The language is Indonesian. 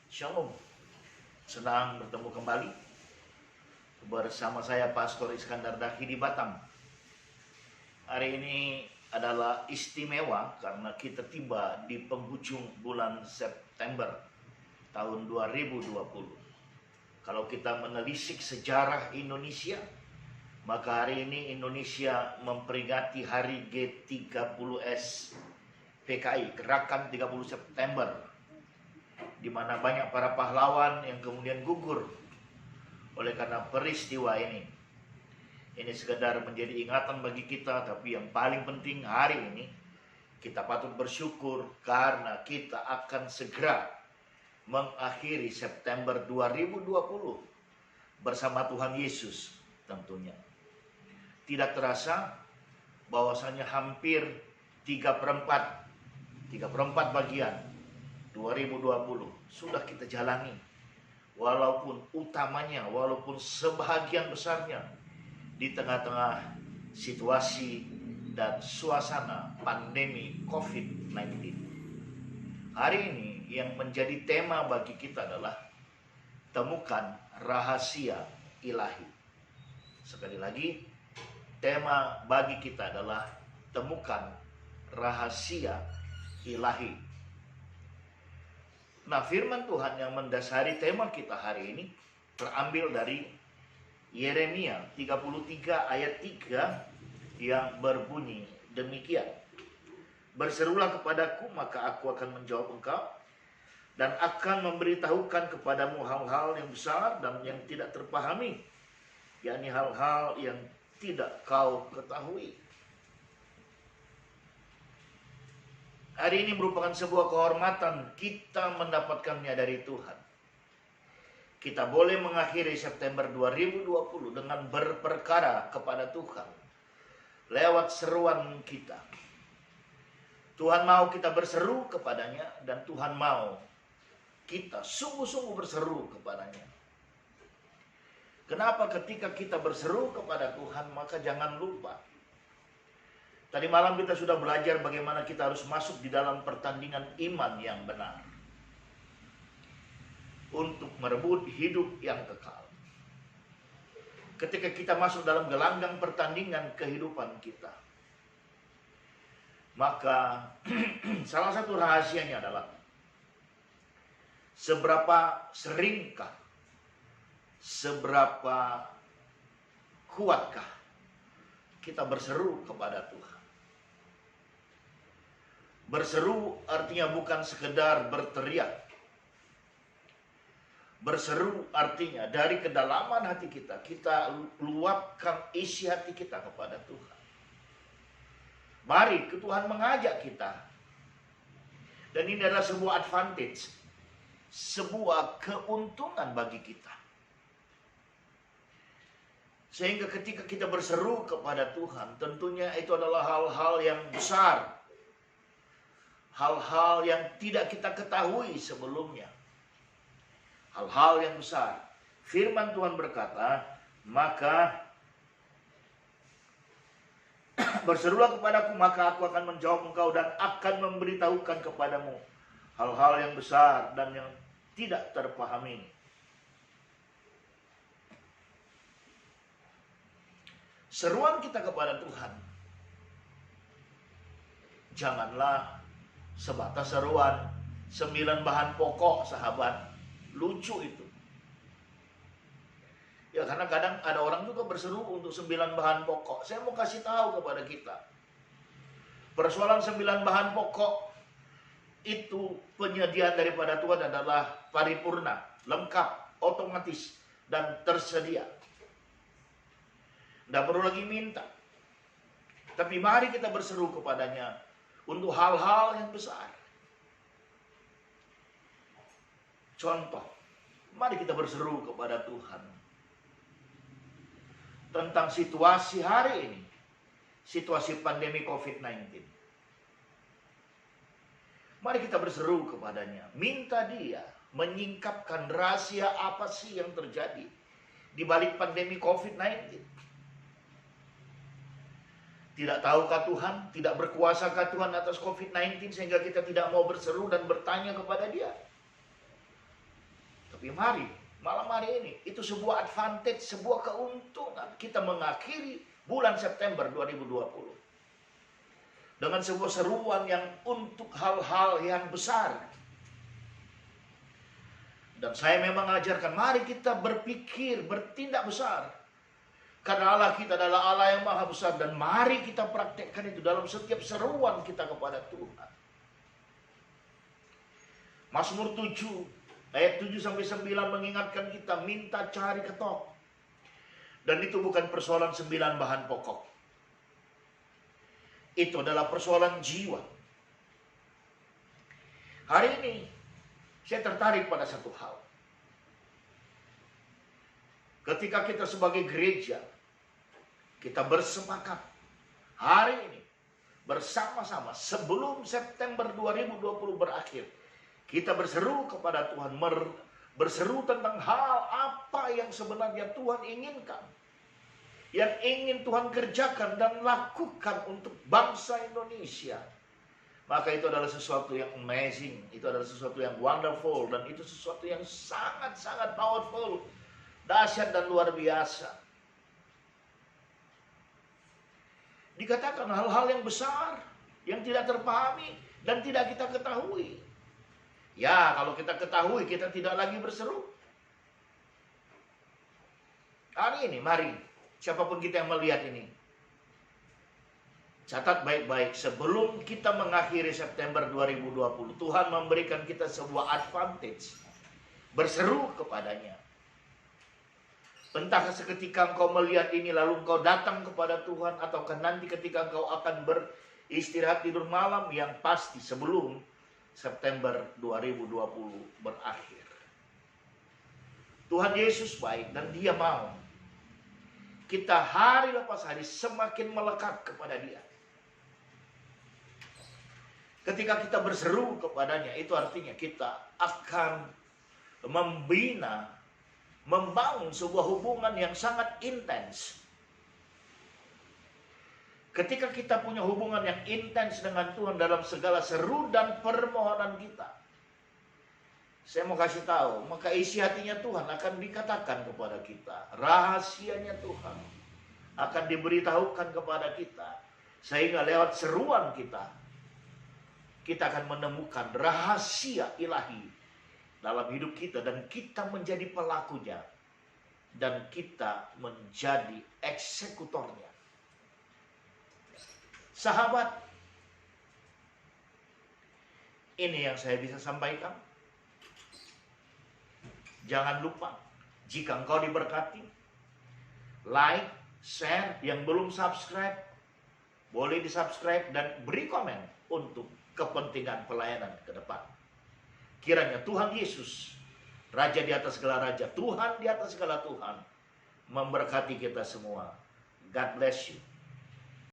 Shalom, senang bertemu kembali bersama saya Pastor Iskandar Dahi di Batam. Hari ini adalah istimewa karena kita tiba di penghujung bulan September tahun 2020. Kalau kita menelisik sejarah Indonesia, maka hari ini Indonesia memperingati hari G30S PKI, Gerakan 30 September, di mana banyak para pahlawan yang kemudian gugur oleh karena peristiwa ini. Ini sekedar menjadi ingatan bagi kita, tapi yang paling penting hari ini kita patut bersyukur karena kita akan segera mengakhiri September 2020 bersama Tuhan Yesus tentunya. Tidak terasa bahwasanya hampir 3/4 bagian 2020 sudah kita jalani, walaupun sebahagian besarnya di tengah-tengah situasi dan suasana pandemi COVID-19. Hari ini yang menjadi tema bagi kita adalah temukan rahasia ilahi. Sekali lagi, tema bagi kita adalah temukan rahasia ilahi. Nah, firman Tuhan yang mendasari tema kita hari ini terambil dari Yeremia 33 ayat 3 yang berbunyi demikian. Berserulah kepadaku, maka aku akan menjawab engkau dan akan memberitahukan kepadamu hal-hal yang besar dan yang tidak terpahami, yakni hal-hal yang tidak kau ketahui. Hari ini merupakan sebuah kehormatan kita mendapatkannya dari Tuhan. Kita boleh mengakhiri September 2020 dengan berperkara kepada Tuhan lewat seruan kita. Tuhan mau kita berseru kepadanya, dan Tuhan mau kita sungguh-sungguh berseru kepadanya. Kenapa ketika kita berseru kepada Tuhan, maka jangan lupa. Tadi malam kita sudah belajar bagaimana kita harus masuk di dalam pertandingan iman yang benar untuk merebut hidup yang kekal. Ketika kita masuk dalam gelanggang pertandingan kehidupan kita, maka salah satu rahasianya adalah seberapa seringkah, seberapa kuatkah kita berseru kepada Tuhan. Berseru artinya bukan sekedar berteriak. Berseru artinya dari kedalaman hati kita, kita luapkan isi hati kita kepada Tuhan. Mari Tuhan mengajak kita. Dan ini adalah sebuah advantage, sebuah keuntungan bagi kita. Sehingga ketika kita berseru kepada Tuhan, tentunya itu adalah hal-hal yang besar. Hal-hal yang tidak kita ketahui sebelumnya. Hal-hal yang besar. Firman Tuhan berkata, maka berserulah kepadaku, maka aku akan menjawab engkau dan akan memberitahukan kepadamu hal-hal yang besar dan yang tidak terpahami. Seruan kita kepada Tuhan janganlah sebatas seruan 9 bahan pokok, sahabat. Lucu itu. Ya, karena kadang ada orang juga berseru untuk 9 bahan pokok. Saya mau kasih tahu kepada kita, persoalan 9 bahan pokok itu penyediaan daripada Tuhan adalah paripurna, lengkap, otomatis, dan tersedia. Tidak perlu lagi minta. Tapi mari kita berseru kepadanya untuk hal-hal yang besar. Contoh, mari kita berseru kepada Tuhan tentang situasi hari ini, situasi pandemi COVID-19. Mari kita berseru kepadanya, minta dia menyingkapkan rahasia apa sih yang terjadi di balik pandemi COVID-19. Tidak tahukah Tuhan, tidak berkuasakah Tuhan atas COVID-19 sehingga kita tidak mau berseru dan bertanya kepada dia? Tapi mari, malam hari ini, itu sebuah advantage, sebuah keuntungan. Kita mengakhiri bulan September 2020 dengan sebuah seruan yang untuk hal-hal yang besar. Dan saya memang mengajarkan, mari kita berpikir, bertindak besar. Karena Allah kita adalah Allah yang maha besar. Dan mari kita praktekkan itu dalam setiap seruan kita kepada Tuhan. Mazmur 7 ayat 7-9 mengingatkan kita, minta cari ketok. Dan itu bukan persoalan 9 bahan pokok. Itu adalah persoalan jiwa. Hari ini saya tertarik pada satu hal. Ketika kita sebagai gereja, kita bersepakat hari ini bersama-sama sebelum September 2020 berakhir, kita berseru kepada Tuhan, berseru tentang hal apa yang sebenarnya Tuhan inginkan, yang ingin Tuhan kerjakan dan lakukan untuk bangsa Indonesia. Maka itu adalah sesuatu yang amazing, itu adalah sesuatu yang wonderful, dan itu sesuatu yang sangat-sangat powerful, dahsyat dan luar biasa. Dikatakan hal-hal yang besar, yang tidak terpahami dan tidak kita ketahui. Ya, kalau kita ketahui, kita tidak lagi berseru. Hari ini, mari, siapapun kita yang melihat ini, catat baik-baik, sebelum kita mengakhiri September 2020, Tuhan memberikan kita sebuah advantage, berseru kepadanya. Entah seketika engkau melihat ini lalu engkau datang kepada Tuhan, ataukah nanti ketika engkau akan beristirahat tidur malam, yang pasti sebelum September 2020 berakhir. Tuhan Yesus baik dan Dia mau kita hari lepas hari semakin melekat kepada Dia. Ketika kita berseru kepadanya, itu artinya kita akan membina, membangun sebuah hubungan yang sangat intens. Ketika kita punya hubungan yang intens dengan Tuhan dalam segala seru dan permohonan kita, saya mau kasih tahu, maka isi hatinya Tuhan akan dikatakan kepada kita. Rahasianya Tuhan akan diberitahukan kepada kita. Sehingga lewat seruan kita, kita akan menemukan rahasia ilahi dalam hidup kita. Dan kita menjadi pelakunya. Dan kita menjadi eksekutornya. Sahabat, ini yang saya bisa sampaikan. Jangan lupa, jika engkau diberkati, like, share, yang belum subscribe, boleh di-subscribe dan beri komen untuk kepentingan pelayanan ke depan. Kiranya Tuhan Yesus, Raja di atas segala Raja, Tuhan di atas segala Tuhan, memberkati kita semua. God bless you.